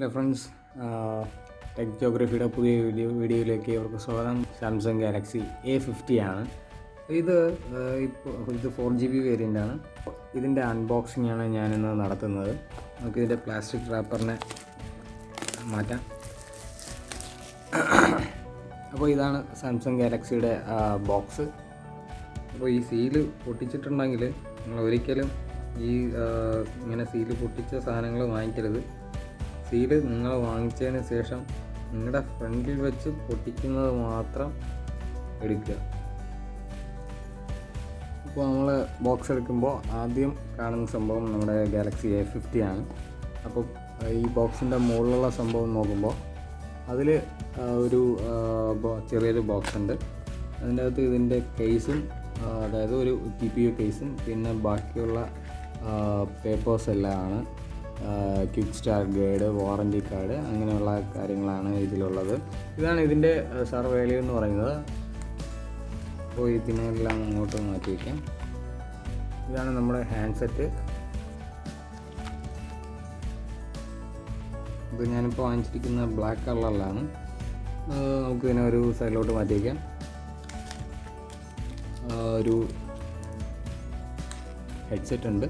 Hello friends, tech ജോഗ്രഫിയുടെ പുതിയ വീഡിയോയിലേക്ക് ഇവർക്ക് സ്വാഗതം. സാംസങ് ഗാലക്സി A50 ആണ് ഇത്. ഇത് 4GB വേരിയൻ്റ് ആണ്. ഇതിൻ്റെ അൺബോക്സിംഗ് ആണ് ഞാനിന്ന് നടത്തുന്നത്. നമുക്കിതിൻ്റെ പ്ലാസ്റ്റിക് റാപ്പറിനെ മാറ്റാം. അപ്പോൾ ഇതാണ് സാംസങ് ഗാലക്സിയുടെ ബോക്സ്. അപ്പോൾ ഈ സീല് പൊട്ടിച്ചിട്ടുണ്ടെങ്കിൽ നിങ്ങൾ ഒരിക്കലും ഈ ഇങ്ങനെ സീല് പൊട്ടിച്ച സാധനങ്ങൾ വാങ്ങിക്കരുത്. സീല് നിങ്ങൾ വാങ്ങിച്ചതിന് ശേഷം നിങ്ങളുടെ ഫ്രണ്ടിൽ വെച്ച് പൊട്ടിക്കുന്നത് മാത്രം എടുക്കുക. ഇപ്പോൾ നമ്മൾ ബോക്സ് എടുക്കുമ്പോൾ ആദ്യം കാണുന്ന സംഭവം നമ്മുടെ ഗാലക്സി A50 ആണ്. അപ്പോൾ ഈ ബോക്സിൻ്റെ മുകളിലുള്ള സംഭവം നോക്കുമ്പോൾ അതിൽ ഒരു ചെറിയൊരു ബോക്സ് ഉണ്ട്. അതിൻ്റെ അകത്ത് ഇതിൻ്റെ കേസും, അതായത് ഒരു TPU കേസും പിന്നെ ബാക്കിയുള്ള പേപ്പേഴ്സ് എല്ലാം ആണ്. Quick start guide, warranty card, അങ്ങനെയുള്ള കാര്യങ്ങളാണ് ഇതിലുള്ളത്. ഇതാണ് ഇതിൻ്റെ വാല്യൂ എന്ന് പറയുന്നത്. അപ്പോൾ ഇതിനെല്ലാം അങ്ങോട്ട് മാറ്റി വയ്ക്കാം. ഇതാണ് നമ്മുടെ ഹാൻഡ്സെറ്റ്. ഇത് ഞാനിപ്പോൾ വാങ്ങിച്ചിരിക്കുന്ന ബ്ലാക്ക് കളറിലാണ്. നമുക്കിതിനെ ഒരു സൈഡിലോട്ട് മാറ്റി വയ്ക്കാം. ഒരു ഹെഡ്സെറ്റ് ഉണ്ട്.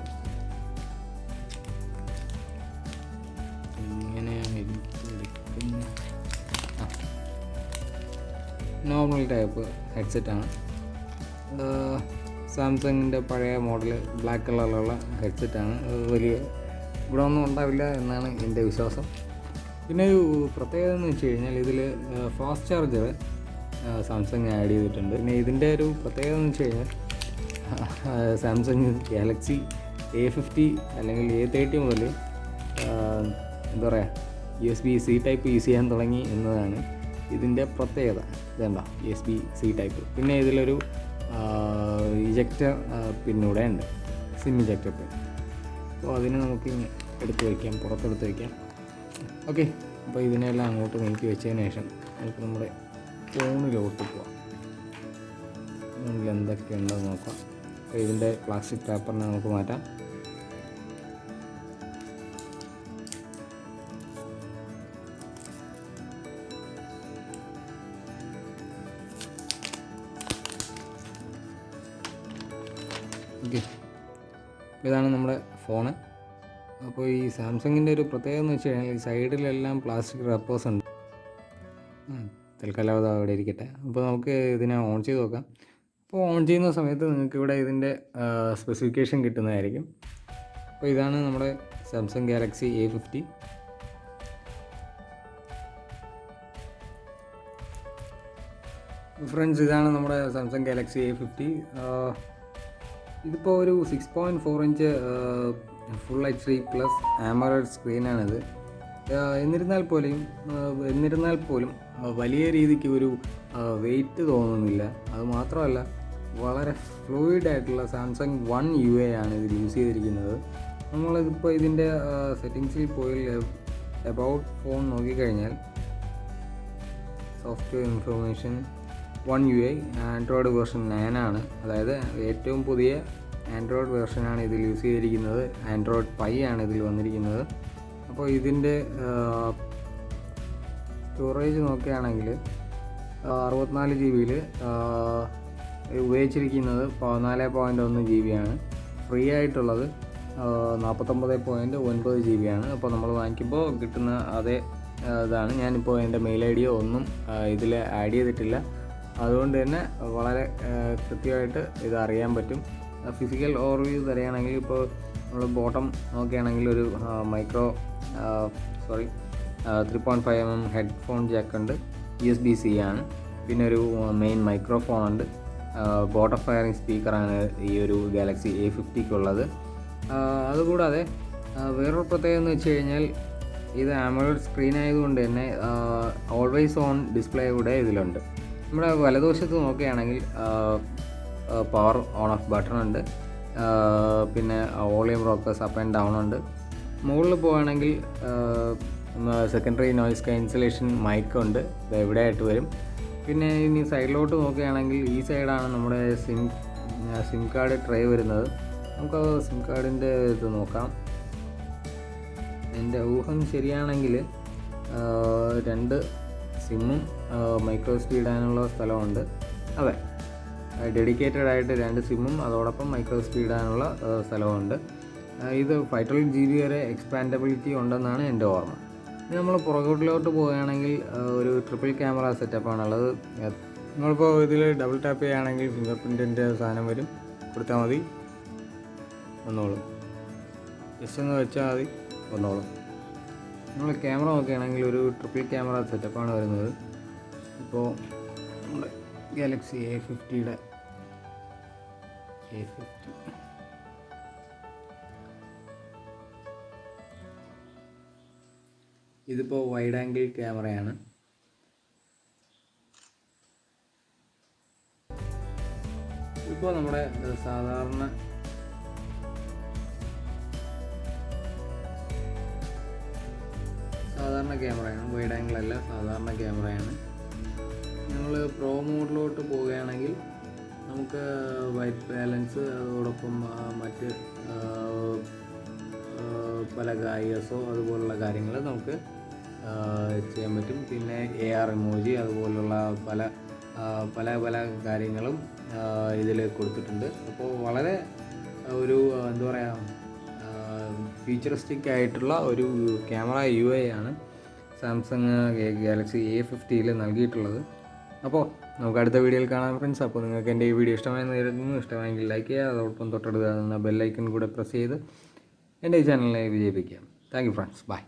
നോർമൽ ടൈപ്പ് ഹെഡ്സെറ്റാണ്. സാംസങ്ങിൻ്റെ പഴയ മോഡൽ ബ്ലാക്ക് കളറിലുള്ള ഹെഡ്സെറ്റാണ്. വലിയ ഇവിടെ ഒന്നും ഉണ്ടാവില്ല എന്നാണ് എൻ്റെ വിശ്വാസം. പിന്നെ ഒരു പ്രത്യേകത എന്ന് വെച്ച് കഴിഞ്ഞാൽ ഇതിൽ ഫാസ്റ്റ് ചാർജർ സാംസങ് ആഡ് ചെയ്തിട്ടുണ്ട്. പിന്നെ ഇതിൻ്റെ ഒരു പ്രത്യേകത എന്ന് വെച്ച് കഴിഞ്ഞാൽ സാംസങ് ഗാലക്സി A50 അല്ലെങ്കിൽ A30 മുതൽ എന്താ പറയുക, USB-C ടൈപ്പ് യൂസ് ചെയ്യാൻ തുടങ്ങി എന്നതാണ് ഇതിൻ്റെ പ്രത്യേകത. ഇതുണ്ടോ, USB-C ടൈപ്പ്. പിന്നെ ഇതിലൊരു ഇജക്റ്റർ പിന്നൂടെ ഉണ്ട്, സിം ഇജക്റ്റർ പിൻ. അപ്പോൾ അതിന് നമുക്ക് എടുത്ത് വയ്ക്കാം, പുറത്തെടുത്ത് വയ്ക്കാം. ഓക്കെ, അപ്പോൾ ഇതിനെല്ലാം അങ്ങോട്ട് നീക്കി വെച്ചതിന് ശേഷം നമുക്ക് നമ്മുടെ ഫോണിലോട്ട് പോവാം. ഫോണിൽ എന്തൊക്കെയുണ്ടോ നോക്കാം. അപ്പോൾ ഇതിൻ്റെ പ്ലാസ്റ്റിക് പേപ്പറിനെ നമുക്ക് മാറ്റാം. ഓക്കെ, ഇതാണ് നമ്മുടെ ഫോണ്. അപ്പോൾ ഈ സാംസങ്ങിൻ്റെ ഒരു പ്രത്യേകത എന്ന് വെച്ച് കഴിഞ്ഞാൽ ഈ സൈഡിലെല്ലാം പ്ലാസ്റ്റിക് റബ്ബേഴ്സ് ഉണ്ട്. തൽക്കാലം അത് അവിടെ ഇരിക്കട്ടെ. അപ്പോൾ നമുക്ക് ഇതിനെ ഓൺ ചെയ്ത് നോക്കാം. അപ്പോൾ ഓൺ ചെയ്യുന്ന സമയത്ത് നിങ്ങൾക്ക് ഇവിടെ ഇതിൻ്റെ സ്പെസിഫിക്കേഷൻ കിട്ടുന്നതായിരിക്കും. അപ്പോൾ ഇതാണ് നമ്മുടെ സാംസങ് ഗാലക്സി A50. ഫ്രണ്ട്സ്, ഇതാണ് നമ്മുടെ സാംസങ് ഗാലക്സി A50. ഇതിപ്പോൾ ഒരു 6.4 inch full HD plus AMOLED സ്ക്രീനാണിത്. എന്നിരുന്നാൽ പോലും വലിയ രീതിക്ക് ഒരു വെയിറ്റ് തോന്നുന്നില്ല. അതുമാത്രമല്ല, വളരെ ഫ്ലൂയിഡായിട്ടുള്ള സാംസങ് 1 UI ആണ് ഇതിൽ യൂസ് ചെയ്തിരിക്കുന്നത്. നമ്മളിതിപ്പോൾ ഇതിൻ്റെ സെറ്റിങ്സിൽ പോയി എബൌട്ട് ഫോൺ നോക്കിക്കഴിഞ്ഞാൽ software information 1 UI Android version 9 ആണ്. അതായത് ഏറ്റവും പുതിയ ആൻഡ്രോയിഡ് വേർഷനാണ് ഇതിൽ യൂസ് ചെയ്തിരിക്കുന്നത്. ആൻഡ്രോയിഡ് 5 ആണ് ഇതിൽ വന്നിരിക്കുന്നത്. അപ്പോൾ ഇതിൻ്റെ സ്റ്റോറേജ് നോക്കുകയാണെങ്കിൽ 64 GB ഉപയോഗിച്ചിരിക്കുന്നത് 14.1 GB ആണ്. ഫ്രീ ആയിട്ടുള്ളത് 49.9 GB ആണ്. അപ്പോൾ നമ്മൾ വാങ്ങിക്കുമ്പോൾ കിട്ടുന്ന അതേ ഇതാണ്. ഞാനിപ്പോൾ എൻ്റെ മെയിൽ ID ഒന്നും ഇതിൽ ആഡ് ചെയ്തിട്ടില്ല. അതുകൊണ്ട് തന്നെ വളരെ കൃത്യമായിട്ട് ഇത് അറിയാൻ പറ്റും. ഫിസിക്കൽ ഓവർവ്യൂ തരികയാണെങ്കിൽ ഇപ്പോൾ നമ്മൾ ബോട്ടം നോക്കുകയാണെങ്കിൽ ഒരു 3.5 mm ഹെഡ്ഫോൺ ജാക്ക് ഉണ്ട്. USB-C ആണ്. പിന്നെ ഒരു മെയിൻ മൈക്രോഫോൺ ഉണ്ട്. ബോട്ടം ഫയറിംഗ് സ്പീക്കറാണ് ഈ ഒരു ഗാലക്സി A50ക്കുള്ളത്. അതുകൂടാതെ വേറൊരു പ്രത്യേകത എന്ന് വെച്ച് കഴിഞ്ഞാൽ ഇത് AMOLED സ്ക്രീൻ ആയതുകൊണ്ട് തന്നെ ഓൾവേസ് ഓൺ ഡിസ്പ്ലേ കൂടെ ഇതിലുണ്ട്. നമ്മുടെ വലതുവശത്ത് നോക്കുകയാണെങ്കിൽ പവർ ഓൺ ഓഫ് ബട്ടൺ ഉണ്ട്. പിന്നെ volume rockers up and down ഉണ്ട്. മുകളിൽ പോവുകയാണെങ്കിൽ സെക്കൻഡറി നോയ്സ് ക്യാൻസലേഷൻ മൈക്ക് ഉണ്ട്. ഇത് എവിടെയായിട്ട് വരും. പിന്നെ ഇനി സൈഡിലോട്ട് നോക്കുകയാണെങ്കിൽ ഈ സൈഡാണ് നമ്മുടെ സിം കാർഡ് ട്രേ വരുന്നത്. നമുക്ക് സിം കാർഡിൻ്റെ ഇത് നോക്കാം. എൻ്റെ ഊഹം ശരിയാണെങ്കിൽ 2 സിമ്മും മൈക്രോ എസ് ഡി ഇടാനുള്ള സ്ഥലമുണ്ട്. അതെ, ഡെഡിക്കേറ്റഡ് ആയിട്ട് 2 സിമ്മും അതോടൊപ്പം മൈക്രോ എസ് ഡി ഇടാനുള്ള സ്ഥലമുണ്ട്. ഇത് 512 GB വരെ എക്സ്പാൻഡബിലിറ്റി ഉണ്ടെന്നാണ് എൻ്റെ ഓർമ്മ. ഇനി നമ്മൾ പുറകോട്ടിലോട്ട് പോവുകയാണെങ്കിൽ ഒരു ട്രിപ്പിൾ ക്യാമറ സെറ്റപ്പാണുള്ളത്. നമ്മളിപ്പോൾ ഇതിൽ ഡബിൾ ടാപ്പ് ചെയ്യുകയാണെങ്കിൽ ഫിംഗർ പ്രിൻറ്റിൻ്റെ സാധനം വരും, കൊടുത്താൽ മതി, വന്നോളും. ജസ്റ്റ് ഒന്ന് വെച്ചാൽ മതി, വന്നോളും. നമ്മൾ ക്യാമറ നോക്കുകയാണെങ്കിൽ ഒരു ട്രിപ്പിൾ ക്യാമറ സെറ്റപ്പാണ് വരുന്നത്. ഇപ്പോൾ നമ്മുടെ ഗാലക്സി A50യുടെ A50 ഇതിപ്പോൾ വൈഡ് ആംഗിൾ ക്യാമറയാണ്. ഇപ്പോൾ നമ്മുടെ സാധാരണ ക്യാമറയാണ്, വൈഡ് ആംഗിൾ അല്ല, സാധാരണ ക്യാമറയാണ്. നമ്മൾ പ്രോ മോഡിലോട്ട് പോവുകയാണെങ്കിൽ നമുക്ക് വൈറ്റ് ബാലൻസ് അതോടൊപ്പം മറ്റ് പല ISO അതുപോലുള്ള കാര്യങ്ങൾ നമുക്ക് ചെയ്യാൻ പറ്റും. പിന്നെ AR ഇമോജി അതുപോലുള്ള പല കാര്യങ്ങളും ഇതിൽ കൊടുത്തിട്ടുണ്ട്. അപ്പോൾ വളരെ ഒരു എന്താ പറയുക, ഫ്യൂച്ചറിസ്റ്റിക് ആയിട്ടുള്ള ഒരു ക്യാമറ UI ആണ് സാംസങ് ഗാലക്സി A50യിൽ നൽകിയിട്ടുള്ളത്. അപ്പോൾ നമുക്ക് അടുത്ത വീഡിയോയിൽ കാണാം ഫ്രണ്ട്സ്. അപ്പോൾ നിങ്ങൾക്ക് എൻ്റെ ഈ വീഡിയോ ഇഷ്ടമായെന്ന് കരുതുന്നു. ഇഷ്ടമായെങ്കിൽ ലൈക്ക് ചെയ്യുക, അതോടൊപ്പം തൊട്ടടുത്ത് ബെല്ലൈക്കൺ കൂടെ പ്രസ് ചെയ്ത് എൻ്റെ ഈ ചാനലിനെ വിജയിപ്പിക്കാം. Thank you friends, by.